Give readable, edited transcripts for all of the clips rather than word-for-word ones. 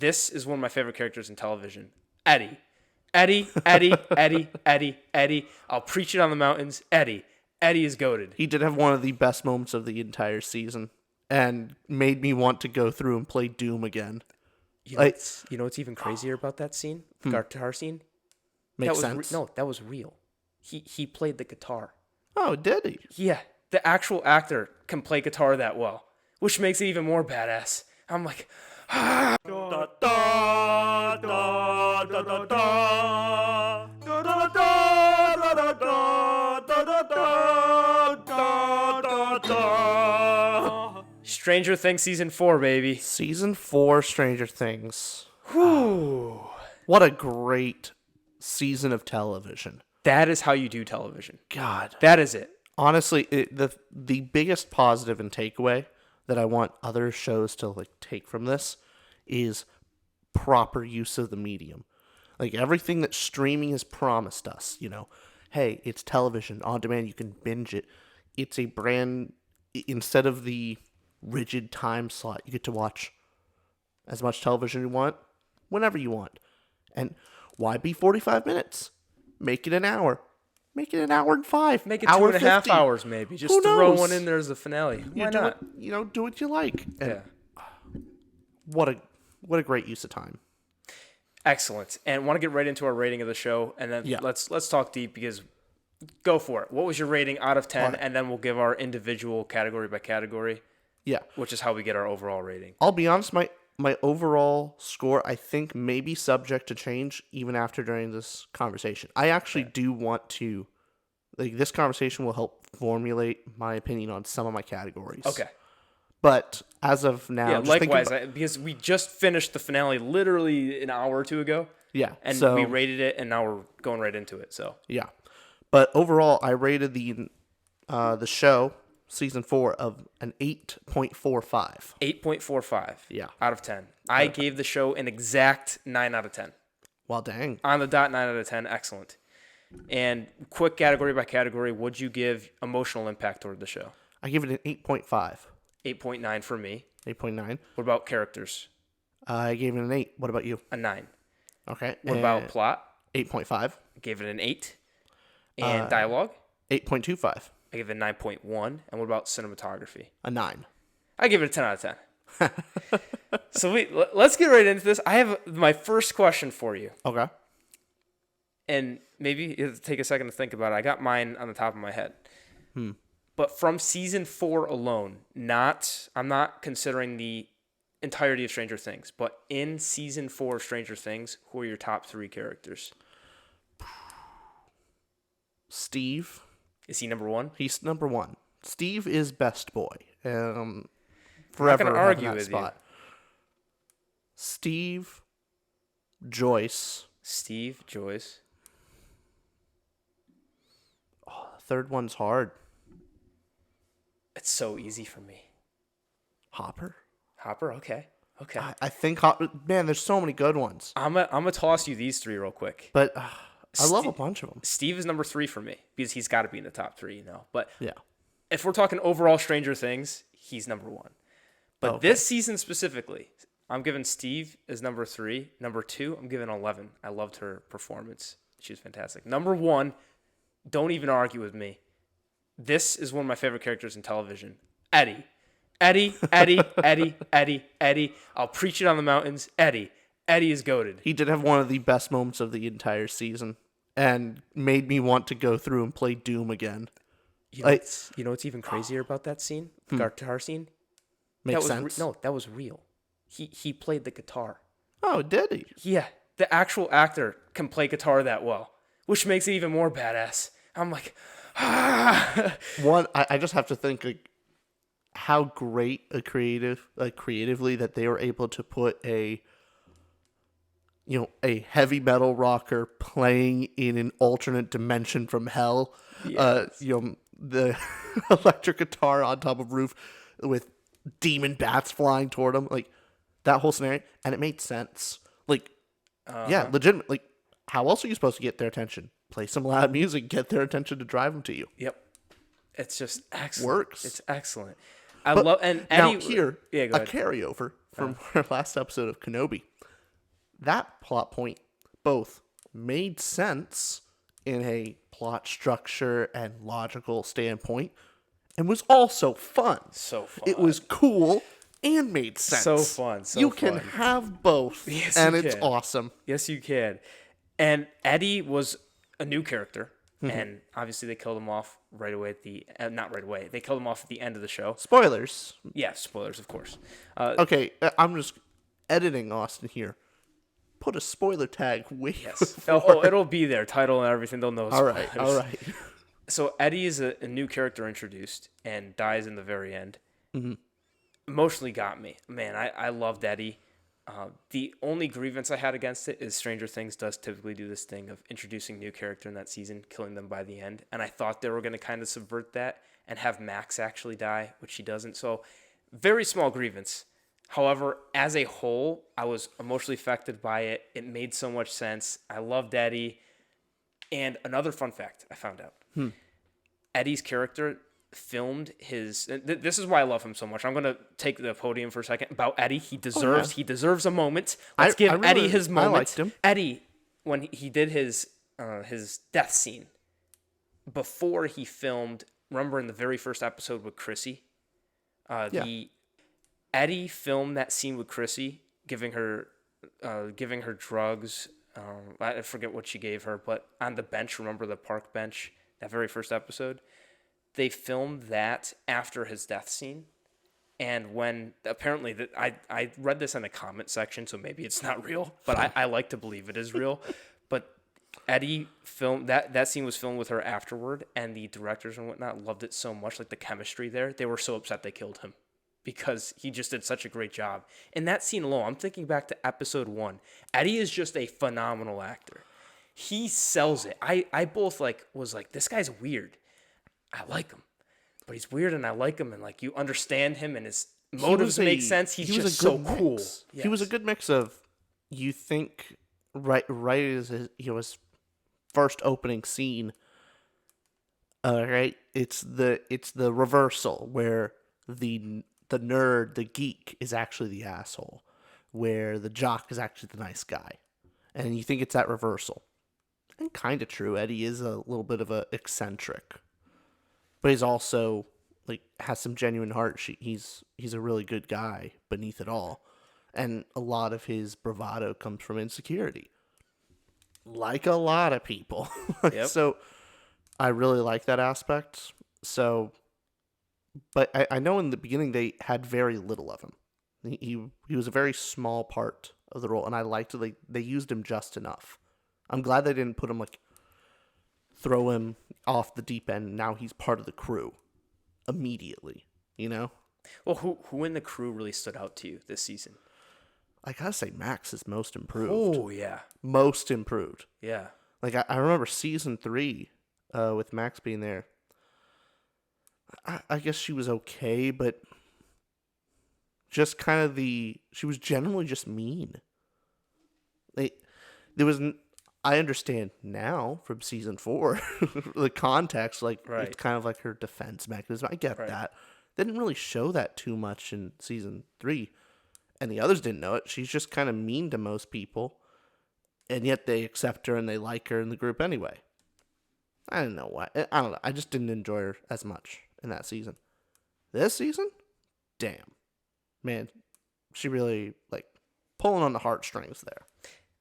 this is one of my favorite characters in television. Eddie. Eddie, Eddie, Eddie, Eddie, Eddie. I'll preach it on the mountains. Eddie. Eddie is goated. He did have one of the best moments of the entire season and made me want to go through and play Doom again. You know what's even crazier about that scene? The guitar scene? Makes sense. That was real. He played the guitar. Oh, did he? Yeah, the actual actor can play guitar that well, which makes it even more badass. I'm like, Stranger Things Season 4, baby. Season 4, Stranger Things. Whew. What a great season of television. That is how you do television. God. That is it. Honestly, the biggest positive and takeaway that I want other shows to like take from this is proper use of the medium. Like everything that streaming has promised us, hey, it's television on demand, you can binge it. It's a brand, instead of the rigid time slot, you get to watch as much television you want, whenever you want. And why be 45 minutes? Make it an hour. Make it an hour and 5. Make it 2.5 hours, maybe. Just throw one in there as a finale. Why not? Do what you like. And yeah. What a great use of time. Excellent. And want to get right into our rating of the show, and then let's talk deep, because go for it. What was your rating out of 10? And then we'll give our individual category by category. Yeah. Which is how we get our overall rating. I'll be honest, my overall score, I think, may be subject to change even after during this conversation. I actually do want to, this conversation will help formulate my opinion on some of my categories. Okay. But as of now, likewise, because we just finished the finale literally an hour or two ago. Yeah. And we rated it, and now we're going right into it. So yeah. But overall, I rated the show, Season 4, of an 8.45. 8.45. Yeah. Out of 10. I gave the show an exact 9 out of 10. Well, dang. On the dot, 9 out of 10. Excellent. And quick category by category, would you give emotional impact toward the show? I give it an 8.5. 8.9 for me. 8.9. What about characters? I gave it an 8. What about you? A 9. Okay. What about plot? 8.5. I gave it an 8. And dialogue? 8.25. I give it a 9.1. And what about cinematography? A 9. I give it a 10 out of 10. So let's get right into this. I have my first question for you. Okay. And maybe it'll take a second to think about it. I got mine on the top of my head. But from Season 4 alone, I'm not considering the entirety of Stranger Things, but in Season 4 of Stranger Things, who are your top 3 characters? Steve. Is he number 1? He's number 1. Steve is best boy. Forever I'm not going to argue with you. Steve, Joyce. Steve, Joyce. Oh, the third one's hard. It's so easy for me. Hopper? Okay. I think Hopper. Man, there's so many good ones. I'm gonna toss you these 3 real quick. But I love a bunch of them. Steve is number 3 for me because he's got to be in the top 3, But yeah, if we're talking overall Stranger Things, he's number 1. But this season specifically, I'm giving Steve as number 3. Number 2, I'm giving 11. I loved her performance. She was fantastic. Number 1, don't even argue with me. This is one of my favorite characters in television. Eddie. Eddie, Eddie, Eddie, Eddie, Eddie. I'll preach it on the mountains. Eddie. Eddie is goated. He did have one of the best moments of the entire season and made me want to go through and play Doom again. You know what's even crazier about that scene? The guitar scene? Makes sense. That was real. He played the guitar. Oh, did he? Yeah, the actual actor can play guitar that well, which makes it even more badass. I'm like, One, I just have to think how great creatively that they were able to put a heavy metal rocker playing in an alternate dimension from hell. Yes. The electric guitar on top of roof with demon bats flying toward him, that whole scenario, and it made sense. Yeah, legitimate. How else are you supposed to get their attention? Play some loud music, get their attention to drive them to you. Yep. It's just excellent. Works. It's excellent. I love, and Eddie, now here, a carryover from our last episode of Kenobi. that plot point both made sense in a plot structure and logical standpoint and was also fun. So fun. It was cool and made sense. So fun. So you fun. can have both, Yes, and you it's can. awesome. Yes, you can. And Eddie was a new character, and obviously they killed him off right away at the not right away. They killed him off at the end of the show. Spoilers. Yeah, spoilers, of course. Okay, I'm just editing Austin here. Put a spoiler tag way before. It'll be there, title and everything. They'll know. All right. So Eddie is a new character introduced and dies in the very end. Emotionally got me. Man, I loved Eddie. The only grievance I had against it is Stranger Things does typically do this thing of introducing new character in that season, killing them by the end. And I thought they were going to kind of subvert that and have Max actually die, which she doesn't. So very small grievance. However, as a whole, I was emotionally affected by it. It made so much sense. I loved Eddie. And another fun fact I found out. Eddie's character filmed his this is why I love him so much. I'm going to take the podium for a second about Eddie. He deserves a moment. Let's give Eddie his moment. I liked him. Eddie, when he did his death scene, before he filmed, remember in the very first episode with Chrissy? Eddie filmed that scene with Chrissy, giving her drugs. I forget what she gave her, but on the bench, remember the park bench, that very first episode? They filmed that after his death scene. And when apparently I read this in the comment section, so maybe it's not real, but I like to believe it is real. But Eddie filmed that scene was filmed with her afterward, and the directors and whatnot loved it so much, like the chemistry there. They were so upset they killed him because he just did such a great job. In that scene alone, I'm thinking back to episode 1. Eddie is just a phenomenal actor. He sells it. I both was like, this guy's weird. I like him, but he's weird and I like him, and like you understand him and his motives make sense. He's just so cool. Yes. He was a good mix of, you think right as his first opening scene. Right, it's the reversal where the nerd, the geek, is actually the asshole, where the jock is actually the nice guy, and you think it's that reversal. And kind of true. Eddie is a little bit of a eccentric. But he's also has some genuine heart. He's a really good guy beneath it all, and a lot of his bravado comes from insecurity, like a lot of people. Yep. So I really like that aspect. So, but I know in the beginning they had very little of him. He was a very small part of the role, and I liked it. They used him just enough. I'm glad they didn't put him throw him off the deep end. Now he's part of the crew immediately, you know? Well, who in the crew really stood out to you this season? I gotta say Max is most improved. Oh, yeah. Most improved. Yeah. I remember season 3 with Max being there. I guess she was okay, but just kind of she was generally just mean. I understand now from season 4 the context, right. It's kind of like her defense mechanism. I get that. They didn't really show that too much in season 3, and the others didn't know it. She's just kind of mean to most people, and yet they accept her and they like her in the group anyway. I don't know why. I don't know. I just didn't enjoy her as much in that season. This season, damn, man, she really pulling on the heartstrings there.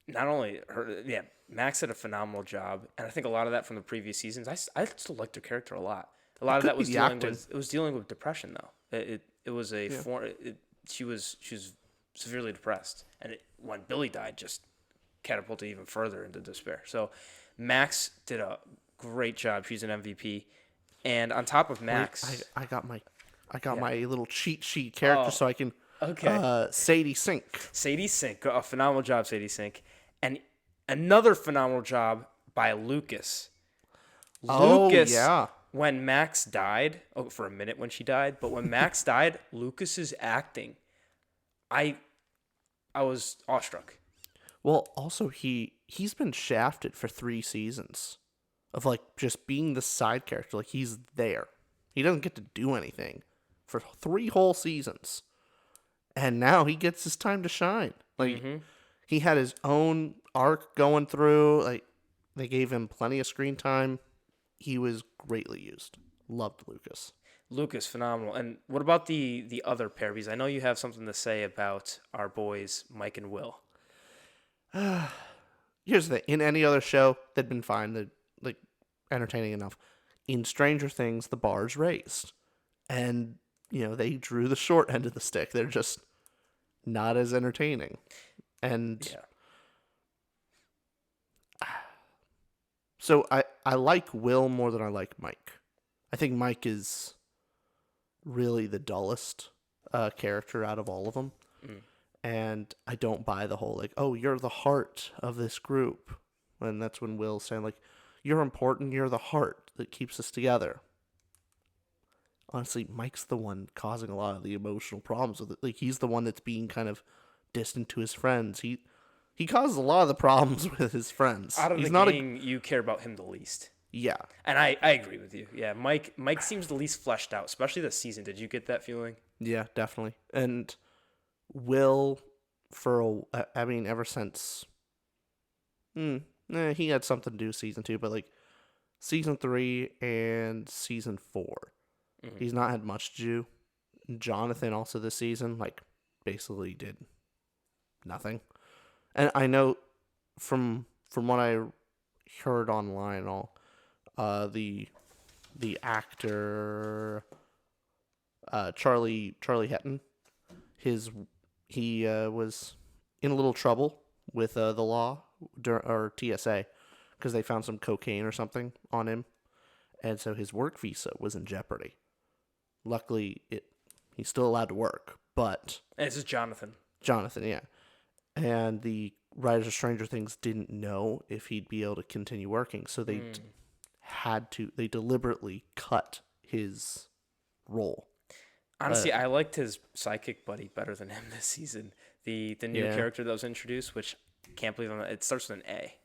Not only her, Max did a phenomenal job, and I think a lot of that from the previous seasons. I still liked her character a lot. A lot of that was dealing with depression, though. It was a form. She was severely depressed, and when Billy died, just catapulted even further into despair. So Max did a great job. She's an MVP, and on top of Max, I got my little cheat sheet character so I can. Okay. Sadie Sink. Sadie Sink, a phenomenal job, Sadie Sink, and another phenomenal job by Lucas. Lucas, when Max died, for a minute when she died, but when Max died, Lucas's acting, I was awestruck. Well, also he's been shafted for 3 seasons of just being the side character. He's there. He doesn't get to do anything for 3 whole seasons. And now he gets his time to shine. he had his own arc going through. Like, they gave him plenty of screen time. He was greatly used. Loved Lucas. Lucas, phenomenal. And what about the other pair? Because I know you have something to say about our boys, Mike and Will. Here's the thing. In any other show, they'd been fine. They'd, like, entertaining enough. In Stranger Things, the bar's raised. And, they drew the short end of the stick. They're just not as entertaining. And so I like Will more than I like Mike. I think Mike is really the dullest character out of all of them. And I don't buy the whole, like, oh, you're the heart of this group. And that's when Will's saying, like, you're important, you're the heart that keeps us together. Honestly, Mike's the one causing a lot of the emotional problems with it. Like, he's the one that's being kind of distant to his friends. He causes a lot of the problems with his friends. Out of he's the not gang, you care about him the least. Yeah. And I agree with you. Yeah, Mike seems the least fleshed out, especially this season. Did you get that feeling? Yeah, definitely. And Will, ever since... he had something to do with season 2, but, like, season 3 and season 4, he's not had much to do. Jonathan also this season, like, basically did nothing. And I know from what I heard online and all, the actor Charlie Hetton, he was in a little trouble with the law or TSA because they found some cocaine or something on him, and so his work visa was in jeopardy. Luckily, he's still allowed to work, but And this is Jonathan. Jonathan, yeah. And the writers of Stranger Things didn't know if he'd be able to continue working, so they they deliberately cut his role. Honestly, I liked his sidekick buddy better than him this season. The new character that was introduced, which I can't believe it starts with an A.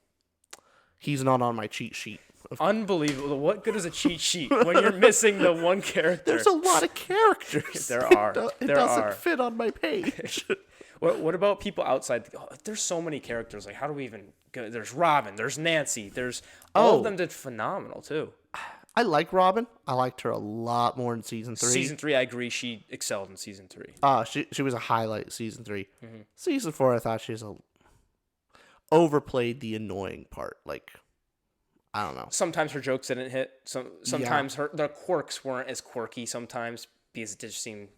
He's not on my cheat sheet. Unbelievable. What good is a cheat sheet when you're missing the one character? There's a lot of characters. There are. It doesn't fit on my page. What about people outside? There's so many characters. Like, how do we even go? There's Robin. There's Nancy. There's all of them did phenomenal too. I like Robin. I liked her a lot more in season 3. Season 3, I agree. She excelled in season 3. She was a highlight season 3. Season 4, I thought she was overplayed the annoying part. Like, I don't know. Sometimes her jokes didn't hit. Sometimes the quirks weren't as quirky. Sometimes because it just seemed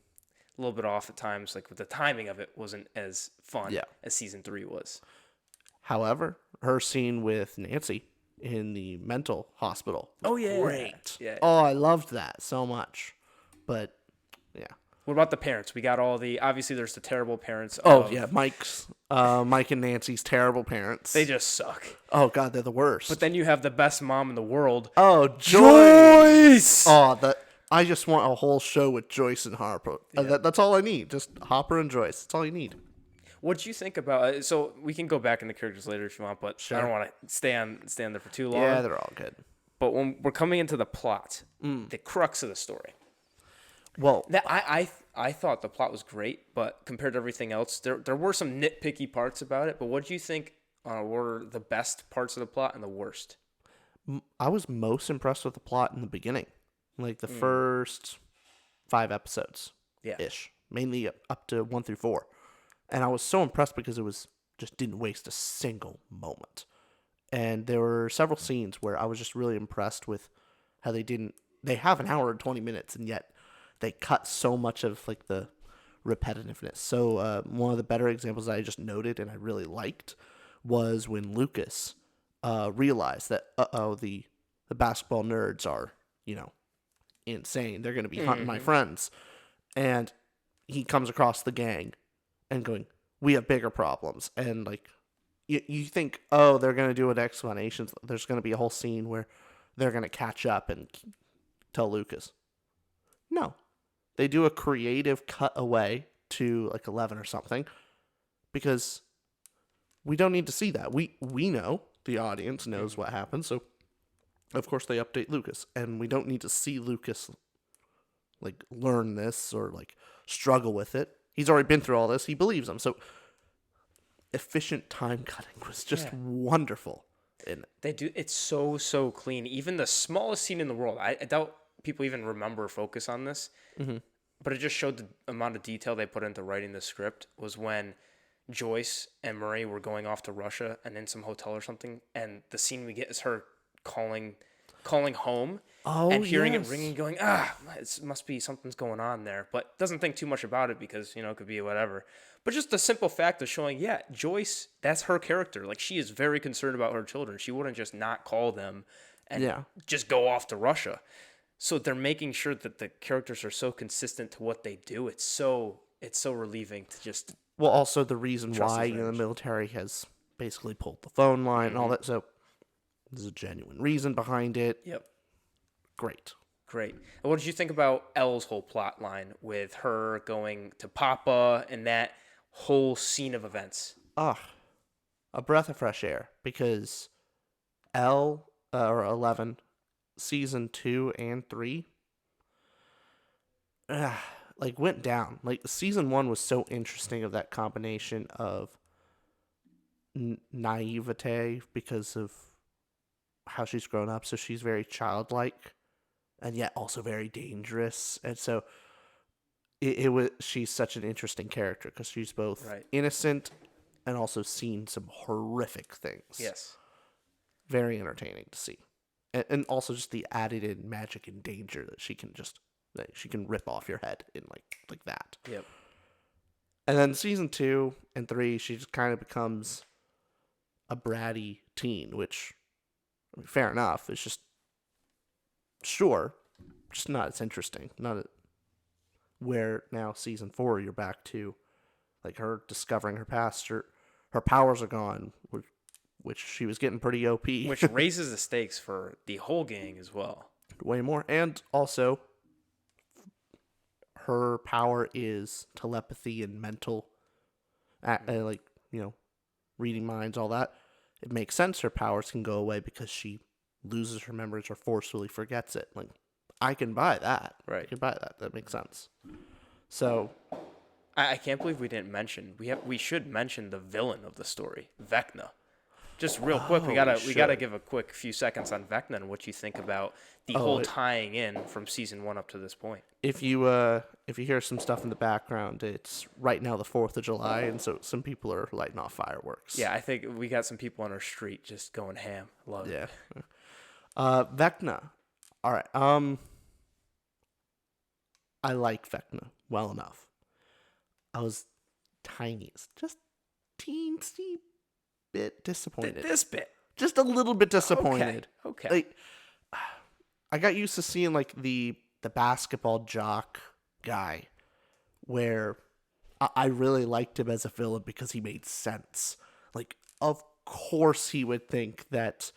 a little bit off at times. Like, with the timing of it wasn't as fun as season 3 was. However, her scene with Nancy in the mental hospital. Oh, yeah. Great. Yeah. Oh, I loved that so much. But, yeah. What about the parents? We got obviously there's the terrible parents. Mike and Nancy's terrible parents. They just suck. Oh, God, they're the worst. But then you have the best mom in the world. Oh, Joyce! Oh, I just want a whole show with Joyce and Harper. That's all I need. Just Hopper and Joyce. That's all you need. What do you think about? So we can go back in the characters later if you want, but I don't want to stay on there for too long. Yeah, they're all good. But when we're coming into the plot, the crux of the story. Well, I thought the plot was great, but compared to everything else, there were some nitpicky parts about it. But what do you think were the best parts of the plot and the worst? I was most impressed with the plot in the beginning, like the first 5 episodes, ish, mainly up to 1 through 4. And I was so impressed because it was just didn't waste a single moment. And there were several scenes where I was just really impressed with how they have an hour and 20 minutes, and yet they cut so much of, like, the repetitiveness. So one of the better examples that I just noted and I really liked was when Lucas realized that, the basketball nerds are, insane. They're going to be hunting my friends. And he comes across the gang and going, we have bigger problems. And, like, you think, they're going to do an explanation. There's going to be a whole scene where they're going to catch up and tell Lucas. No. They do a creative cutaway to, like, 11 or something because we don't need to see that. We know, the audience knows what happens, so of course they update Lucas. And we don't need to see Lucas, like, learn this or, like, struggle with it. He's already been through all this. He believes them. So efficient time cutting was just wonderful. And They do. It's so clean. Even the smallest scene in the world. I doubt people even remember or focus on this. But it just showed the amount of detail they put into writing the script was when Joyce and Murray were going off to Russia and in some hotel or something, and the scene we get is her calling home and hearing it ringing, going, it must be something's going on there, but doesn't think too much about it because, you know, it could be whatever. But just the simple fact of showing, Joyce, that's her character. Like, she is very concerned about her children. She wouldn't just not call them and just go off to Russia. So they're making sure that the characters are so consistent to what they do. It's so relieving to just... Well, also the reason why the military has basically pulled the phone line and all that. So there's a genuine reason behind it. Yep. Great. And what did you think about Elle's whole plot line with her going to Papa and that whole scene of events? A breath of fresh air, because Elle, or 11, season 2 and 3, like, went down. Like, season 1 was so interesting of that combination of naivete because of how she's grown up. So she's very childlike and yet also very dangerous. And so she's such an interesting character because she's both innocent and also seen some horrific things. Yes. Very entertaining to see. And also just the added in magic and danger that she can rip off your head in like that. Yep. And then season 2 and 3, she just kind of becomes a bratty teen, which, I mean, fair enough. It's just, sure, just not as interesting. Where now season 4, you're back to like her discovering her past. Her powers are gone, which she was getting pretty OP. Which raises the stakes for the whole gang as well. Way more. And also, her power is telepathy and mental, like, you know, reading minds, all that. It makes sense her powers can go away because she loses her memories or forcefully forgets it. Like, I can buy that. Right. I can buy that. That makes sense. So, I can't believe we didn't mention. We should mention the villain of the story, Vecna. Just real quick, we gotta give a quick few seconds on Vecna and what you think about the whole tying in from season 1 up to this point. If you hear some stuff in the background, it's right now the 4th of July, and so some people are lighting off fireworks. Yeah, I think we got some people on our street just going ham. Love it. Yeah. Vecna. All right. I like Vecna well enough. I was just teensy bit disappointed. This bit. Just a little bit disappointed. Okay. Like, I got used to seeing like the basketball jock guy, where I really liked him as a villain because he made sense. Like, of course he would think that,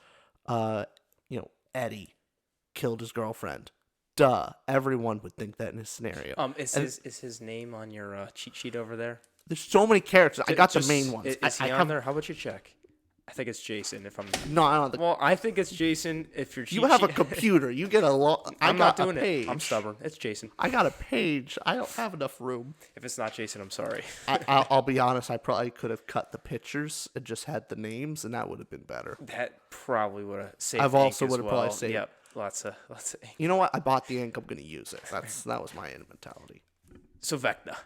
Eddie killed his girlfriend. Duh. Everyone would think that in his scenario. Is his name on your cheat sheet over there? There's so many characters. I got the main ones. Is he on there? How about you check? I think it's Jason. If I'm no, I don't. Well, I think it's Jason. If you're you have a computer, you get a lot. I'm not doing it. I'm stubborn. It's Jason. I got a page. I don't have enough room. If it's not Jason, I'm sorry. I'll be honest. I probably could have cut the pictures and just had the names, and that would have been better. That probably would have saved. I've also would have probably saved. Yep. Lots of ink. You know what? I bought the ink. I'm gonna use it. That was my mentality. So Vecna.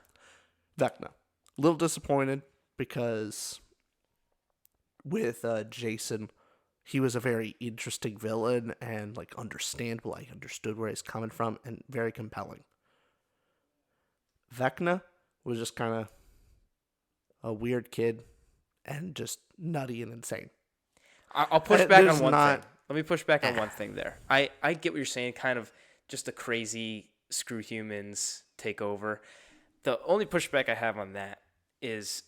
A little disappointed because with Jason, he was a very interesting villain and like understandable. I understood where he's coming from and very compelling. Vecna was just kind of a weird kid and just nutty and insane. I'll push back on one thing. Let me push back on one thing there. I get what you're saying, kind of just a crazy screw humans take over. The only pushback I have on that is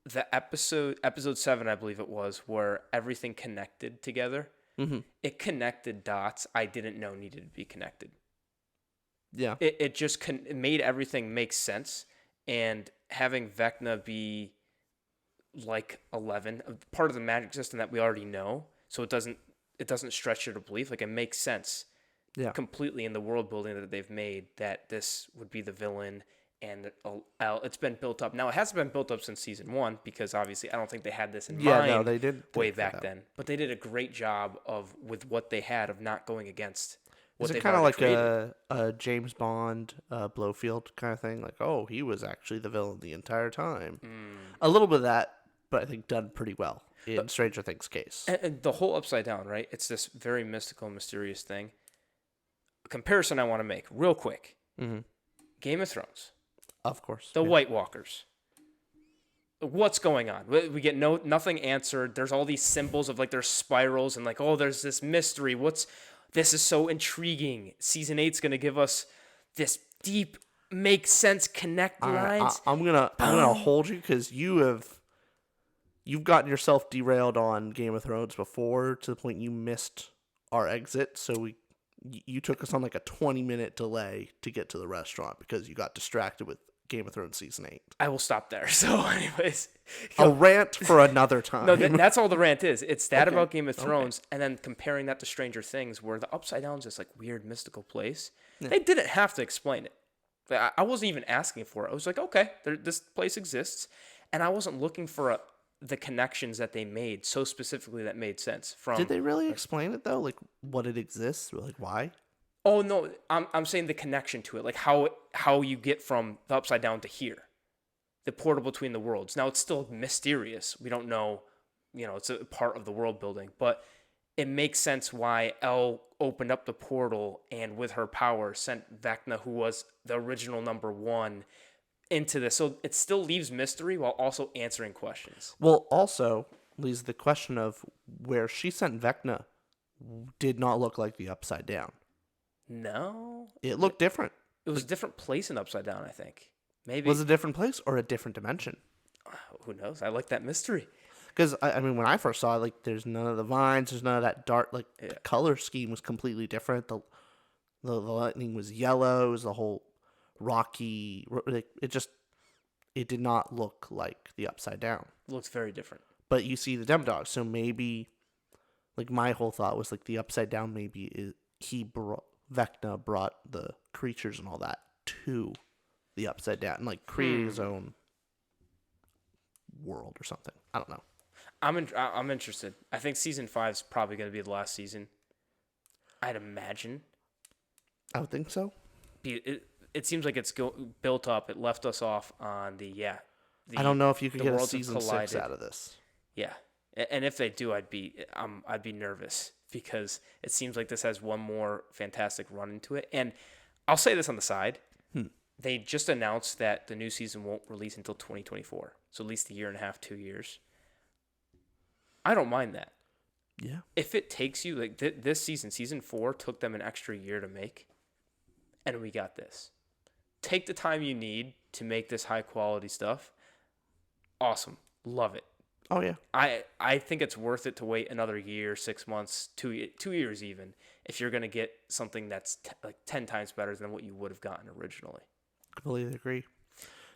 the episode 7, I believe it was, where everything connected together. Mm-hmm. It connected dots I didn't know needed to be connected. Yeah. It just it made everything make sense, and having Vecna be like 11, part of the magic system that we already know, so it doesn't stretch your belief. Like, it makes sense completely in the world building that they've made, that this would be the villain and it's been built up. Now, it hasn't been built up since season 1 because obviously I don't think they had this in Yeah, mind no, they did way back then. But they did a great job with what they had of not going against what Is it they've kind of already like created. a James Bond, Blofeld kind of thing? Like, oh, he was actually the villain the entire time. A little bit of that, but I think done pretty well in Stranger Things' case. And the whole Upside Down, right? It's this very mystical, mysterious thing. A comparison I want to make real quick. Mm-hmm. Game of Thrones. Of course. The White Walkers. What's going on? We get nothing answered. There's all these symbols of like there's spirals and like, oh, there's this mystery. This is so intriguing. Season 8's gonna give us this deep, make sense, connect lines. I'm gonna hold you because you've gotten yourself derailed on Game of Thrones before to the point you missed our exit. So you took us on like a 20-minute delay to get to the restaurant because you got distracted with Game of Thrones season 8. I will stop there. So, anyways, A rant for another time. no, that's all the rant is. It's that about Game of Thrones, and then comparing that to Stranger Things, where the Upside Down is this like weird mystical place. Yeah. They didn't have to explain it. I wasn't even asking for it. I was like, okay, this place exists, and I wasn't looking for the connections that they made so specifically that made sense. Did they really explain it though? Like what it exists? Like why? Oh no, I'm saying the connection to it, like how you get from the Upside Down to here, the portal between the worlds. Now it's still mysterious. We don't know, it's a part of the world building, but it makes sense why Elle opened up the portal and with her power sent Vecna, who was the original number 1, into this. So it still leaves mystery while also answering questions. Well, also leaves the question of where she sent Vecna did not look like the Upside Down. No. It looked different. It was a different place in Upside Down, I think. Maybe. Was it a different place or a different dimension? Who knows? I like that mystery. Because, I mean, when I first saw it, like, there's none of the vines, there's none of that dark, like, the color scheme was completely different. The lightning was yellow, it was the whole rocky, it did not look like the Upside Down. It looks very different. But you see the Demdog, so maybe, like, my whole thought was, like, the Upside Down maybe Vecna brought the creatures and all that to the Upside Down and, like, created his own world or something. I don't know. I'm interested. I think season 5 is probably going to be the last season. I'd imagine. I would think so. It seems like it's built up. It left us off on I don't know if you could get a season 6 out of this. Yeah, and if they do, I'd be nervous because it seems like this has one more fantastic run into it. And I'll say this on the side. They just announced that the new season won't release until 2024. So at least a year and a half, 2 years. I don't mind that. Yeah. If it takes you, like this season 4 took them an extra year to make, and we got this. Take the time you need to make this high quality stuff. Awesome. Love it. Oh, yeah. I think it's worth it to wait another year, 6 months, 2 years even, if you're going to get something that's like 10 times better than what you would have gotten originally. Completely agree.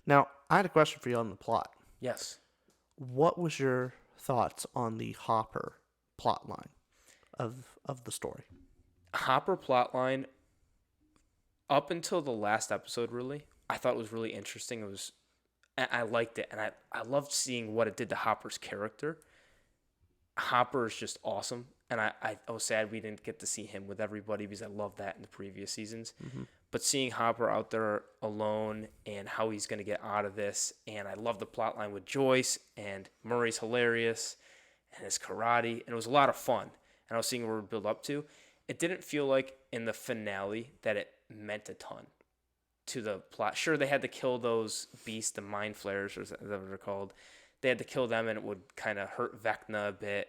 Now, I had a question for you on the plot. Yes. What was your thoughts on the Hopper plotline of the story? Hopper plotline, up until the last episode, really, I thought it was really interesting. I liked it, and I loved seeing what it did to Hopper's character. Hopper is just awesome, and I was sad we didn't get to see him with everybody because I loved that in the previous seasons. Mm-hmm. But seeing Hopper out there alone and how he's going to get out of this, and I love the plot line with Joyce, and Murray's hilarious, and his karate, and it was a lot of fun. And I was seeing where it would build up to. It didn't feel like in the finale that it meant a ton to the plot. Sure, they had to kill those beasts, the mind flayers, or whatever they're called. They had to kill them, and it would kind of hurt Vecna a bit.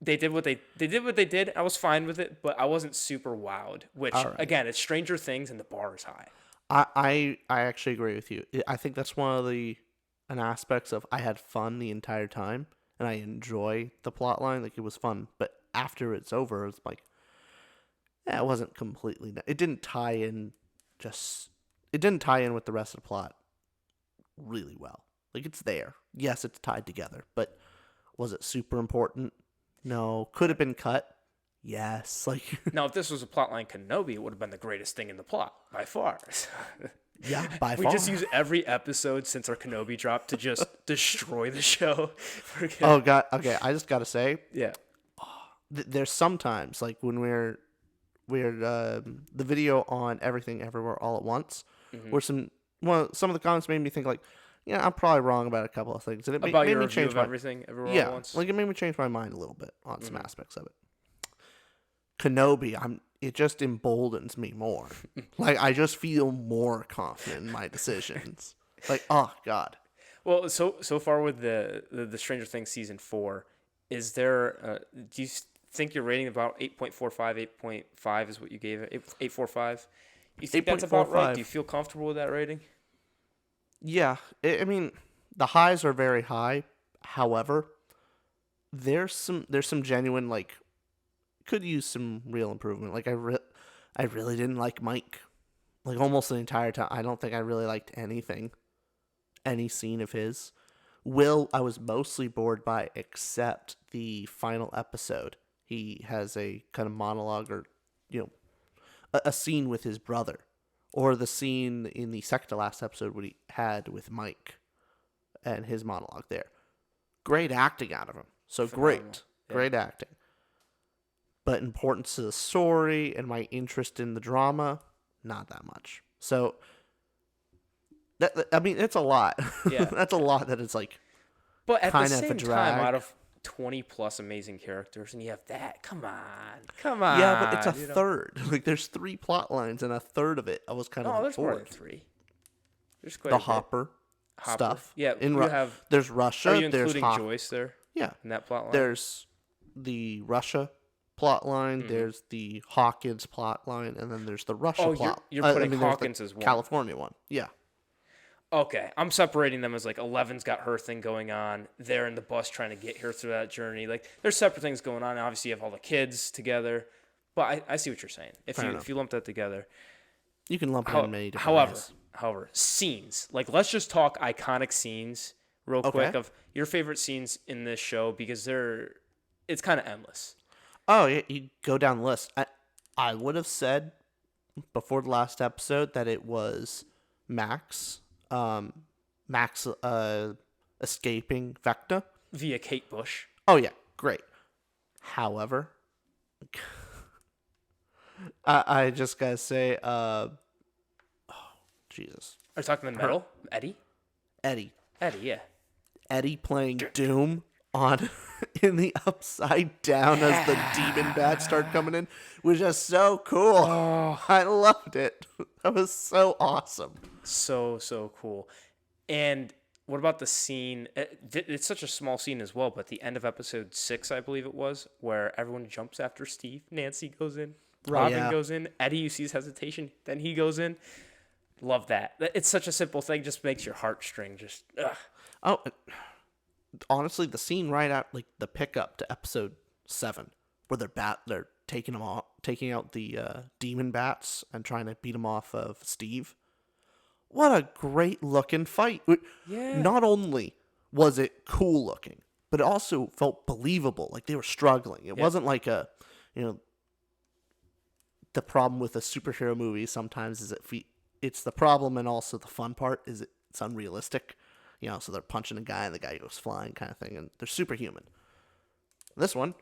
They did what they did. I was fine with it, but I wasn't super wowed. Which again, it's Stranger Things, and the bar is high. I actually agree with you. I think that's one of the aspects of I had fun the entire time, and I enjoy the plot line. Like, it was fun, but after it's over, it's like, yeah, it wasn't completely. It didn't tie in. It didn't tie in with the rest of the plot really well. Like, it's there. Yes, it's tied together, but was it super important? No. Could have been cut? Yes, like Now, if this was a plotline Kenobi, it would have been the greatest thing in the plot by far. yeah, by We far. just use every episode since our Kenobi drop to just destroy the show. Oh god, okay. I just gotta say, Yeah. there's sometimes like when the video on Everything Everywhere All at Once, where some of the comments made me think like, yeah, I'm probably wrong about a couple of things, and it About made your me review change of my everything everywhere all yeah, at once. like it made me change my mind a little bit on some aspects of it. Kenobi, it just emboldens me more. Like I just feel more confident in my decisions. Like, oh god. Well, so far with the Stranger Things season 4, is there? Do you think you're rating about 8.45, 8.5 is what you gave it? 8.45. You think that's about right? 8.45. Do you feel comfortable with that rating? Yeah, I mean, the highs are very high. However, there's some genuine like could use some real improvement. Like I really didn't like Mike. Like almost the entire time. I don't think I really liked any scene of his. Will, I was mostly bored by except the final episode. He has a kind of monologue or a scene with his brother. Or the scene in the second to last episode what he had with Mike and his monologue there. Great acting out of him. So Phenomenal. Great acting. But importance to the story and my interest in the drama, not that much. So, I mean, it's a lot. Yeah. That's a lot that it's like But at the kind of a same drag. time, out of 20 plus amazing characters, and you have that. Come on. Yeah, but it's a third. Like, there's 3 plot lines, and a third of it I was kind of there's more than bored. 3. There's quite The a bit. Hopper stuff. Yeah, there's Russia. Are you there's including Hopper. Joyce there? Yeah. In that plot line? There's the Russia plot line. There's the Hawkins plot line, and then there's the Russia plot. You're putting there's Hawkins the as one. California one. Yeah. Okay, I'm separating them as like Eleven's got her thing going on. They're in the bus trying to get her through that journey. Like there's separate things going on. Obviously, you have all the kids together, but I see what you're saying. If you lump that together, you can lump it in many different ways. However, scenes like let's just talk iconic scenes real quick of your favorite scenes in this show because it's kind of endless. Oh, yeah, you go down the list. I would have said before the last episode that it was Max escaping Vecna Via Kate Bush. Oh yeah, great. However, I just gotta say, Jesus. Are you talking the metal? Eddie, yeah. Eddie playing Doom on in the Upside Down as the demon bats start coming in was just so cool. Oh. I loved it. That was so awesome. So cool. And what about the scene? It's such a small scene as well, but the end of episode 6, I believe it was, where everyone jumps after Steve. Nancy goes in. Robin goes in. Eddie, you see his hesitation. Then he goes in. Love that. It's such a simple thing. Just makes your heartstring just... Ugh. Oh, honestly, the scene right out, like the pickup to episode 7, where they're taking out the demon bats and trying to beat them off of Steve. What a great looking fight! Yeah. Not only was it cool looking, but it also felt believable. Like they were struggling. It wasn't like the problem with a superhero movie sometimes is it's the problem and also the fun part is it's unrealistic. So they're punching a guy and the guy goes flying kind of thing, and they're superhuman. This one,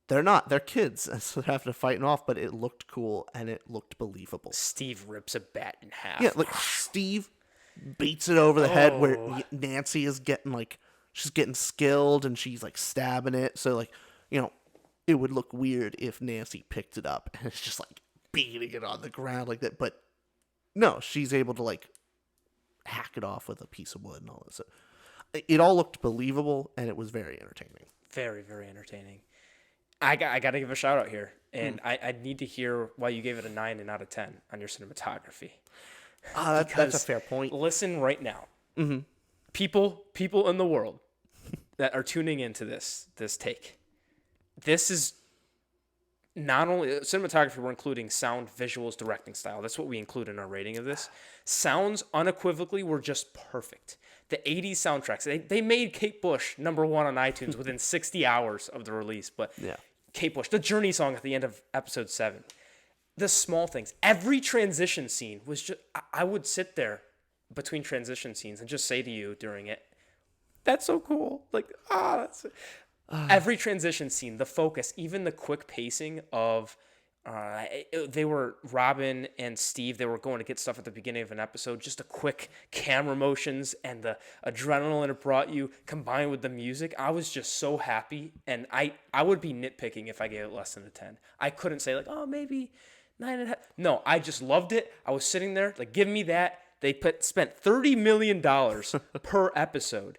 they're not. They're kids, and so they're having to fight off, but it looked cool and it looked believable. Steve rips a bat in half. Yeah, like Steve beats it over the head where Nancy is getting she's getting skilled and she's like stabbing it. So it would look weird if Nancy picked it up and it's just like beating it on the ground like that. But no, she's able to hack it off with a piece of wood and all this. It all looked believable and it was very entertaining. Very, very entertaining. I got to give a shout out here, and I need to hear why you gave it a 9 and out of 10 on your cinematography. That's a fair point. Listen right now. Mm-hmm. People in the world that are tuning into this take. This is not only cinematography, we're including sound, visuals, directing style. That's what we include in our rating of this. Sounds unequivocally were just perfect. The 80s soundtracks, they made Kate Bush #1 on iTunes within 60 hours of the release. But Kate Bush, the Journey song at the end of episode 7. The small things. Every transition scene was just, I would sit there between transition scenes and just say to you during it, that's so cool. Like, that's every transition scene, the focus, even the quick pacing of, they were Robin and Steve. They were going to get stuff at the beginning of an episode. Just the quick camera motions and the adrenaline it brought you, combined with the music. I was just so happy, and I would be nitpicking if I gave it less than a 10. I couldn't say like, oh, maybe 9.5. No, I just loved it. I was sitting there like, give me that. They spent $30 million per episode.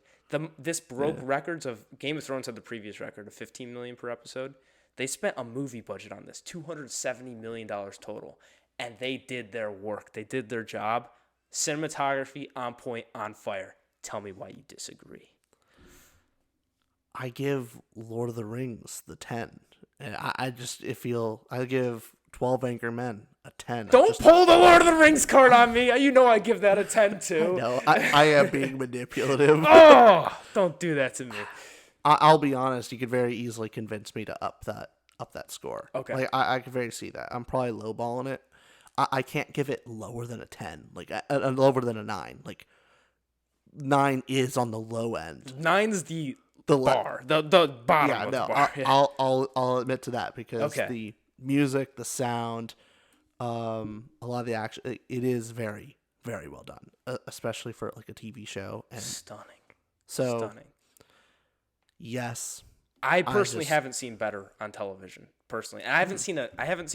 This broke records of Game of Thrones had the previous record of $15 million per episode. They spent a movie budget on this, $270 million total, and they did their work. They did their job. Cinematography on point, on fire. Tell me why you disagree. I give Lord of the Rings the 10. And I give 12 Angry Men a 10. Don't pull the Lord of the Rings card on me. You know I give that a 10 too. No, I am being manipulative. Oh, don't do that to me. I'll be honest. You could very easily convince me to up that score. Okay, like I could very see that. I'm probably lowballing it. I can't give it lower than a 10. Like lower than a 9. Like 9 is on the low end. 9's the bar, the bottom. Yeah, of no, the bar. I'll admit to that because the music, the sound, a lot of the action, it is very, very well done, especially for like a TV show. And stunning. Yes, I personally haven't seen better on television. Personally, and I haven't seen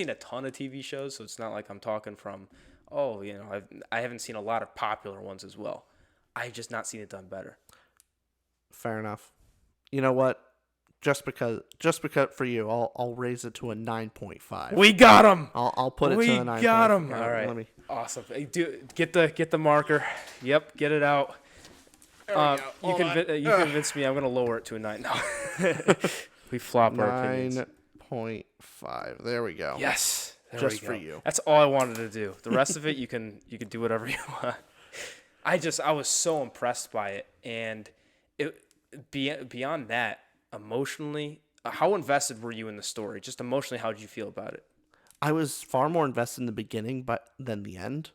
a ton of TV shows, so it's not like I'm talking from, I haven't seen a lot of popular ones as well. I've just not seen it done better. Fair enough. You know what? Just because for you, I'll raise it to a 9.5. We got him. I'll put it to a 9. We got him. All right. Awesome. Hey, get the marker. Yep. Get it out. You convinced me. I'm gonna lower it to a 9 now. We flop our opinions. 9.5. There we go. Yes. Just for you. That's all I wanted to do. The rest of it, you can do whatever you want. I was so impressed by it, and beyond that, emotionally, how invested were you in the story? Just emotionally, how did you feel about it? I was far more invested in the beginning than the end,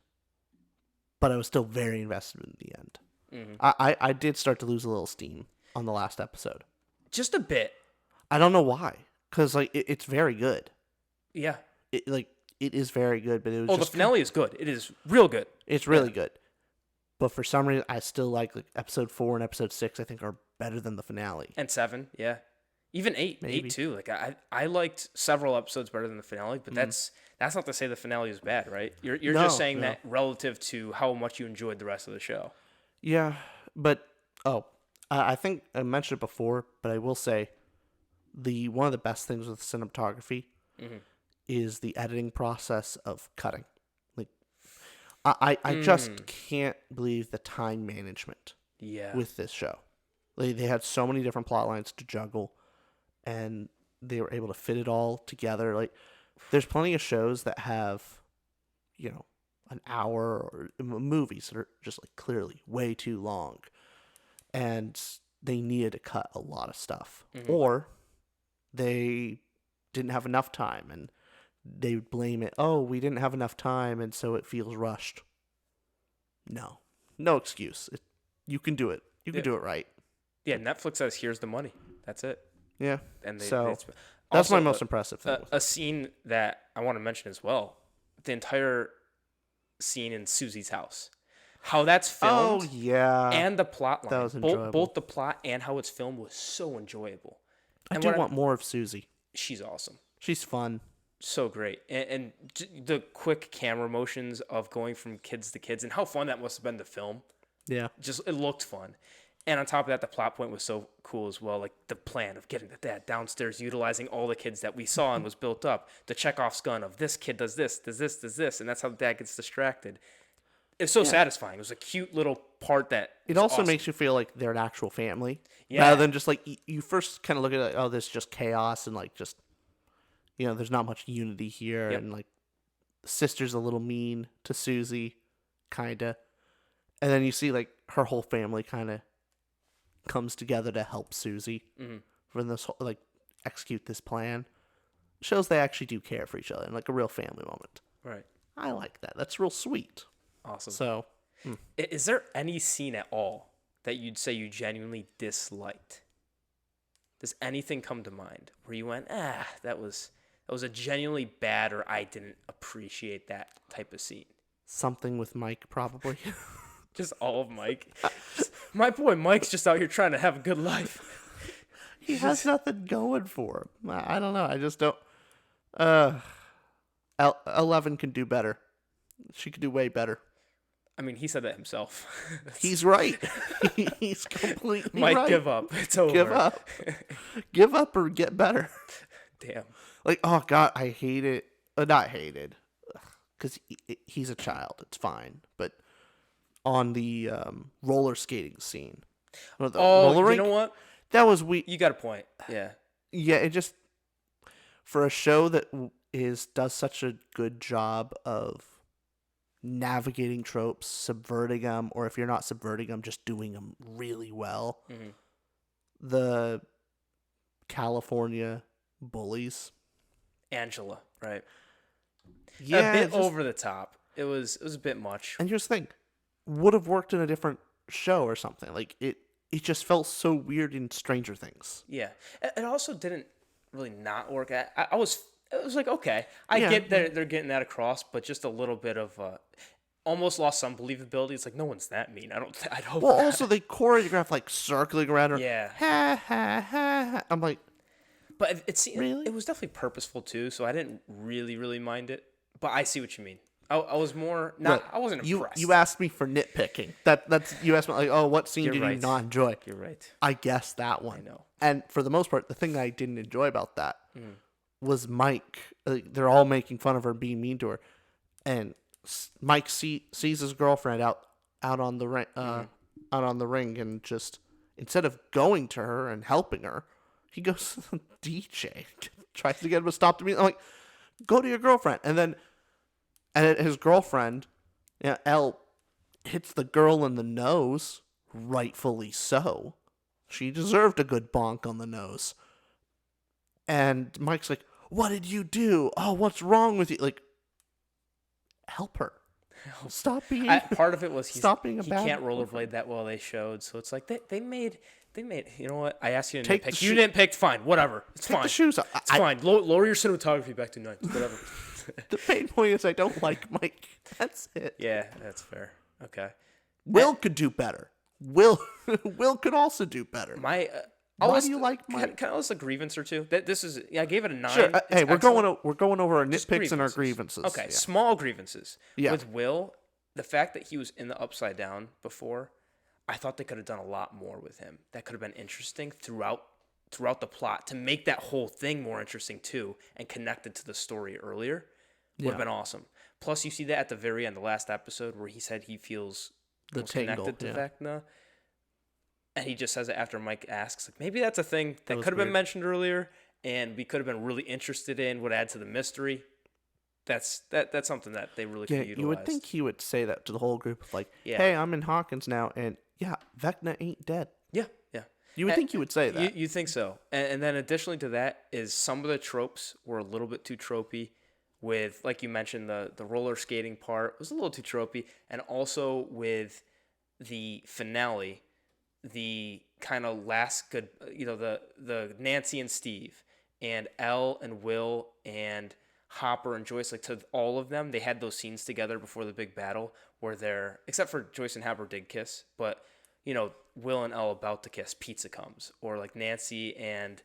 but I was still very invested in the end. Mm-hmm. I did start to lose a little steam on the last episode. Just a bit. I don't know why, because like it's very good. Yeah. It is very good, but it was. The finale is good. It is real good. It's really good, but for some reason, I still like episode 4 and episode 6. I think are better than the finale. And 7, yeah. Even 8, maybe. 8 too. Like I liked several episodes better than the finale, but that's not to say the finale is bad, right? You're just saying that relative to how much you enjoyed the rest of the show. Yeah, but I think I mentioned it before, but I will say one of the best things with cinematography is the editing process of cutting. Like I just can't believe the time management with this show. They had so many different plot lines to juggle, and they were able to fit it all together. Like, there's plenty of shows that have, an hour or movies that are just like clearly way too long, and they needed to cut a lot of stuff, or they didn't have enough time, and they would blame it. Oh, we didn't have enough time, and so it feels rushed. No excuse. You can do it. You can do it right. Yeah, Netflix says, "Here's the money." That's it. Yeah, and that's also, my most impressive thing. A scene that I want to mention as well: the entire scene in SUZIE's house, how that's filmed. Oh yeah, and the plot line. That was enjoyable. Both the plot and how it's filmed was so enjoyable. I do want more of SUZIE. She's awesome. She's fun. So great, and the quick camera motions of going from kids to kids, and how fun that must have been to film. Yeah, it looked fun. And on top of that, the plot point was so cool as well. Like the plan of getting the dad downstairs, utilizing all the kids that we saw and was built up. The Chekhov's gun of this kid does this, and that's how the dad gets distracted. It's so satisfying. It was a cute little part that it also makes you feel like they're an actual family, rather than just like you first kind of look at it, oh, this is just chaos and like just there's not much unity here, and like the sister's a little mean to SUZIE, kinda, and then you see like her whole family kind of comes together to help SUZIE for this execute this plan. shows they actually do care for each other and like a real family moment. Right. I like that. That's real sweet. Awesome. So, Is there any scene at all that you'd say you genuinely disliked? Does anything come to mind where you went, that was a genuinely bad, or I didn't appreciate that type of scene? something with Mike, probably. Just all of Mike. My boy Mike's just out here trying to have a good life. He has nothing going for him. I don't know. I just don't. 11 can do better. She could do way better. I mean, he said that himself. He's right. He's completely Mike, right. give up. It's over. Give up. Give up or get better. Damn. Like, oh, God, I hate it. Not hated. Because he's a child. It's fine. But on the roller skating scene. The roller rink, you know what? that was weird. You got a point. Yeah. Yeah, it just... For a show that does such a good job of navigating tropes, subverting them, or if you're not subverting them, just doing them really well. Mm-hmm. The California bullies. Angela, right? Yeah, a bit over the top. It was a bit much. And just think, would have worked in a different show or something. Like it just felt so weird in Stranger Things. Yeah, it also didn't really not work. It was like, okay, I Yeah. get that they're getting that across, but just a little bit of almost lost some believability. It's like, no one's that mean. I'd hope. Well, not. also they choreographed like circling around her. Yeah. Ha ha ha. I'm like, But it seemed, Really? it was definitely purposeful too, so I didn't really mind it. But I see what you mean. I was more not. look, I wasn't impressed. You asked me for nitpicking. That's you asked me like, oh, what scene You're did right. you not enjoy? You're right. I guessed that one. I know. And for the most part, the thing that I didn't enjoy about that was Mike. They're all making fun of her, being mean to her, and Mike sees his girlfriend out on the ring, out on the ring, and just instead of going to her and helping her, he goes to the DJ, tries to get him to stop the music. I'm like, go to your girlfriend, and then his girlfriend, Elle, hits the girl in the nose, rightfully so. She deserved a good bonk on the nose. And Mike's like, what did you do? Oh, what's wrong with you? Like, help her. Stop being... Part of it was Stop being a he bad can't rollerblade that well. They showed, so it's like they made. You know what? I asked you to nitpick. You nitpicked. Fine, whatever. It's Take fine. the shoes off. It's fine. Lower your cinematography back to 9. Whatever. The main point is I don't like Mike. That's it. Yeah, that's fair. Okay. Will could do better. Will could also do better. My Why do you like Mike? Can I list a grievance or two? This is I gave it a 9. Sure. Hey, It's we're excellent. going over our Just nitpicks and our grievances. Okay, Yeah. small grievances. Yeah. With Will, the fact that he was in the Upside Down before, I thought they could have done a lot more with him. That could have been interesting throughout the plot to make that whole thing more interesting too and connected to the story earlier. Would have been awesome. Plus, you see that at the very end, the last episode, where he said he feels The most tingle, connected to yeah. Vecna. And he just says it after Mike asks, like, maybe that's a thing that was could have been weird. mentioned earlier and we could have been really interested in, would add to the mystery. That's something that they really could Yeah, utilize. you would think he would say that to the whole group of like, Yeah. hey, I'm in Hawkins now, and yeah, Vecna ain't dead. Yeah. You would think he would say that. You think so. And then additionally to that is some of the tropes were a little bit too tropey with, like you mentioned, the roller skating part was a little too tropey. And also with the finale, the kind of last good, the Nancy and Steve and Elle and Will and Hopper and Joyce, like to all of them, they had those scenes together before the big battle where they're, except for Joyce and Hopper did kiss, but Will and Elle about to kiss, pizza comes, or like Nancy and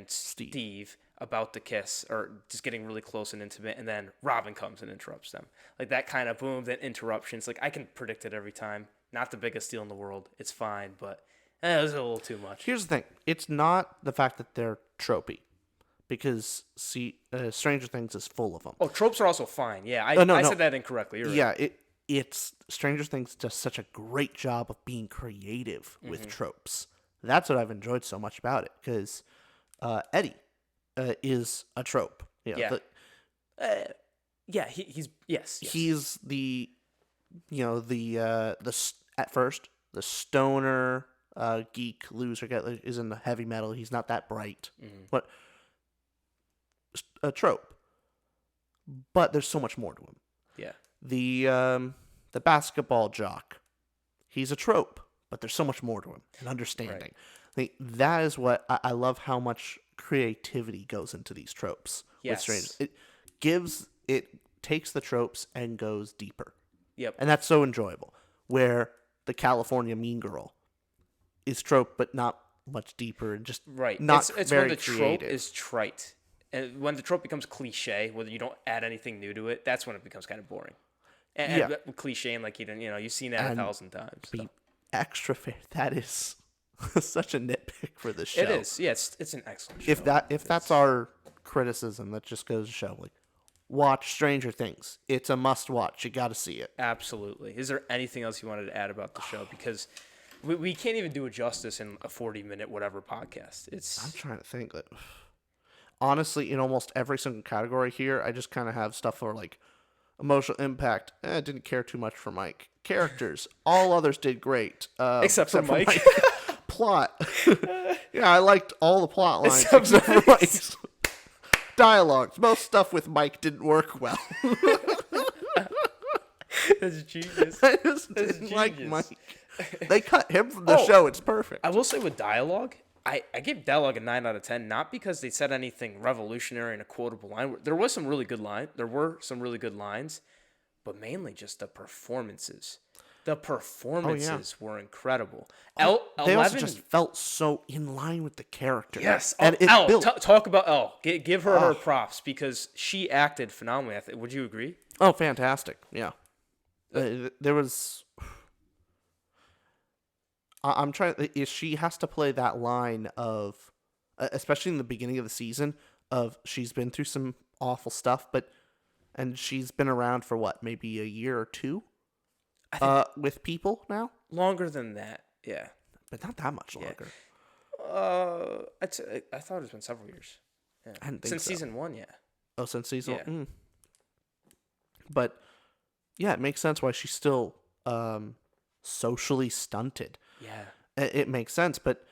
Steve about to kiss, or just getting really close and intimate, and then Robin comes and interrupts them. Like that kind of boom, then interruptions. Like I can predict it every time. Not the biggest deal in the world. It's fine, but it was a little too much. Here's the thing: it's not the fact that they're tropey, because Stranger Things is full of them. Oh, tropes are also fine. Yeah, I said that incorrectly. You're right. Yeah, it's Stranger Things does such a great job of being creative with tropes. That's what I've enjoyed so much about it, because Eddie is a trope. Yeah. He's yes. He's the at first the stoner geek loser guy is in the heavy metal. He's not that bright, but a trope, but there's so much more to him. Yeah. The basketball jock, he's a trope, but there's so much more to him and understanding. Right. Like, that is what I love, how much creativity goes into these tropes with Yes. strangers. It takes the tropes and goes deeper. Yep. And that's so enjoyable. Where the California mean girl is trope, but not much deeper and just Right. not It's very when the creative. trope is trite. And when the trope becomes cliche, whether you don't add anything new to it, that's when it becomes kind of boring. And cliche, and like you've seen that 1,000 times. Be So. extra fair. That is such a nitpick for the show. It is. Yeah, it's an excellent show. If that's our criticism, that just goes to show, like, watch Stranger Things. It's a must watch. You got to see it. Absolutely. Is there anything else you wanted to add about the show? Because we can't even do it justice in a 40-minute whatever podcast. I'm trying to think. That, honestly, in almost every single category here, I just kind of have stuff for, like, emotional impact. I didn't care too much for Mike. Characters. All others did great. Except for Mike. Plot. Yeah, I liked all the plot lines except for Mike's. Dialogues. Most stuff with Mike didn't work well. That's genius. I just didn't like Mike. They cut him from the show. It's perfect. I will say with dialogue, I gave dialogue a 9 out of 10, not because they said anything revolutionary in a quotable line. There were some really good lines, but mainly just the performances. The performances were incredible. They also just felt so in line with the character. Yes. And talk about Elle. Give her her props because she acted phenomenally. Would you agree? Oh, fantastic. Yeah. There was... I'm trying... She has to play that line of... especially in the beginning of the season, of she's been through some awful stuff, and she's been around for what, maybe a year or two? With people now? Longer than that, yeah. But not that much longer. I thought it's been several years. Yeah. I didn't think Since so. season 1, yeah. Oh, since season Yeah. 1? But, yeah, it makes sense why she's still socially stunted. Yeah. It makes sense, but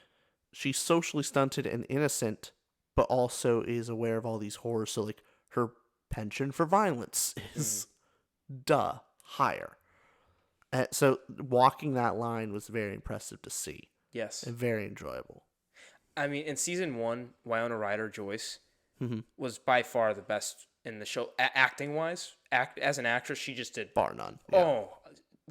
she's socially stunted and innocent, but also is aware of all these horrors. So, like, her penchant for violence is, higher. So walking that line was very impressive to see. Yes. And very enjoyable. I mean, in season 1, Winona Ryder Joyce was by far the best in the show, acting-wise. As an actress, she just did... Bar none. Yeah. Oh,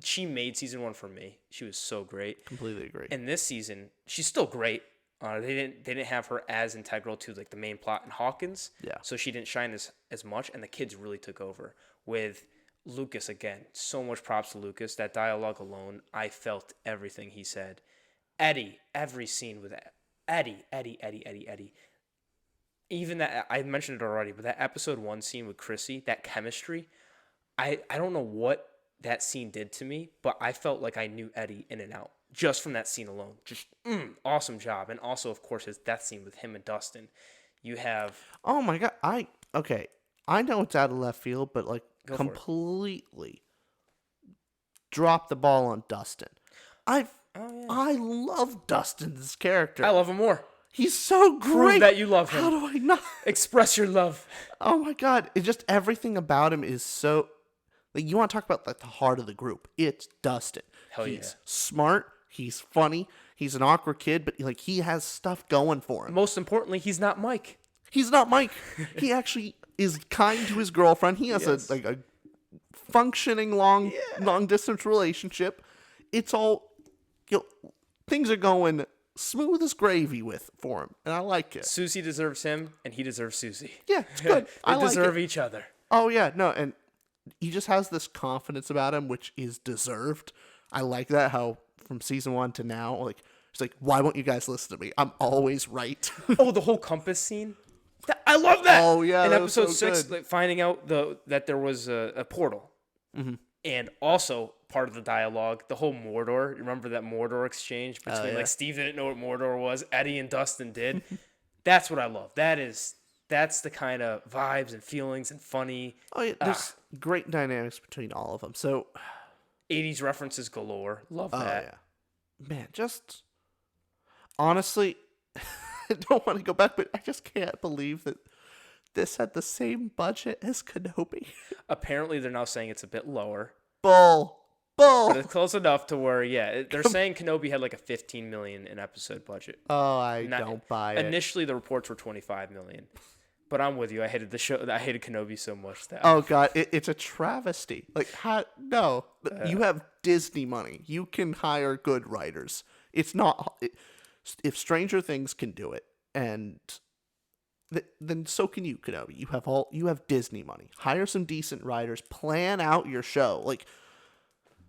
she made season 1 for me. She was so great. Completely agree. And this season, she's still great. They didn't have her as integral to like the main plot in Hawkins. Yeah. So she didn't shine as much, and the kids really took over with... Lucas, again, so much props to Lucas. That dialogue alone, I felt everything he said. Eddie, every scene with Eddie. Even that, I mentioned it already, but that episode 1 scene with Chrissy, that chemistry, I don't know what that scene did to me, but I felt like I knew Eddie in and out just from that scene alone. Just awesome job. And also, of course, his death scene with him and Dustin. You have... Oh my God. I know it's out of left field, but like, completely dropped the ball on Dustin. I love Dustin's character. I love him more. He's so great. Prove that you love him. How do I not express your love? Oh my God! It just everything about him is so. Like, you want to talk about like the heart of the group? It's Dustin. He's smart. He's funny. He's an awkward kid, but like he has stuff going for him. Most importantly, he's not Mike. He's not Mike. He actually is kind to his girlfriend. He has a functioning long distance relationship. It's all, things are going smooth as gravy for him, and I like it. SUZIE deserves him, and he deserves SUZIE. Yeah, it's good. They deserve each other. Oh yeah, no, and he just has this confidence about him, which is deserved. I like that. How from season 1 to now, like it's like, why won't you guys listen to me? I'm always right. Oh, the whole compass scene. I love that. Oh yeah, in episode 6, like, finding out that there was a portal, and also part of the dialogue, the whole Mordor. You remember that Mordor exchange between like Steve didn't know what Mordor was, Eddie and Dustin did. That's what I love. That's the kind of vibes and feelings and funny. Oh yeah, there's great dynamics between all of them. So 80s references galore. Love that. Yeah. Man, just honestly. I don't want to go back, but I just can't believe that this had the same budget as Kenobi. Apparently, they're now saying it's a bit lower. Bull. But it's close enough to where, they're saying Kenobi had like a $15 million in episode budget. Oh, I don't buy it. Initially, the reports were $25 million. But I'm with you. I hated the show. I hated Kenobi so much that. Oh God, it's a travesty. Like, no, you have Disney money. You can hire good writers. It's not. If Stranger Things can do it, and then so can you, Kenobi. You have Disney money. Hire some decent writers. Plan out your show. Like,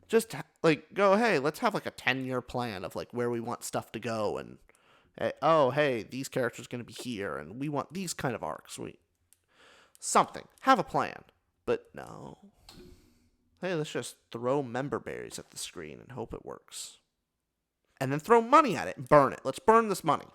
just like go. Hey, let's have like a 10-year plan of like where we want stuff to go, and hey, these characters are going to be here, and we want these kind of arcs. Something. Have a plan. But no. Hey, let's just throw member berries at the screen and hope it works. And then throw money at it and burn it. Let's burn this money.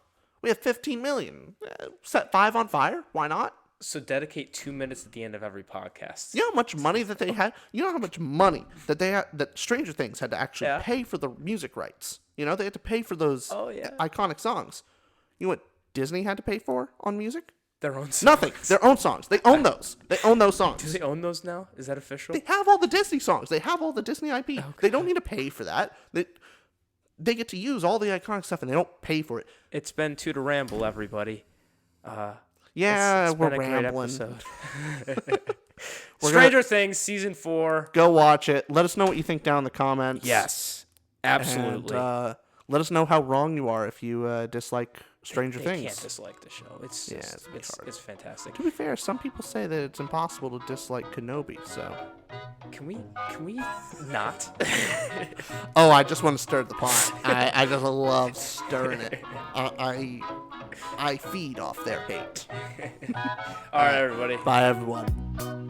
We have $15 million. Set 5 on fire. Why not? So dedicate 2 minutes at the end of every podcast. You know how much money that they had? You know how much money that that Stranger Things had to actually pay for the music rights? You know, they had to pay for those iconic songs. You know what Disney had to pay for on music? Their own songs. Nothing. Their own songs. They own those. They own those songs. Do they own those now? Is that official? They have all the Disney songs. They have all the Disney IP. Okay. They don't need to pay for that. They get to use all the iconic stuff, and they don't pay for it. It's been 2 to Ramble, everybody. It's we're been a rambling. great episode. Stranger Things season 4. Go watch it. Let us know what you think down in the comments. Yes, absolutely. And, let us know how wrong you are if you dislike Stranger Things. You can't dislike the show. It's fantastic. To be fair, some people say that it's impossible to dislike Kenobi. So can we not? Oh, I just want to stir the pot. I just love stirring it. I feed off their hate. All right, everybody. Bye, everyone.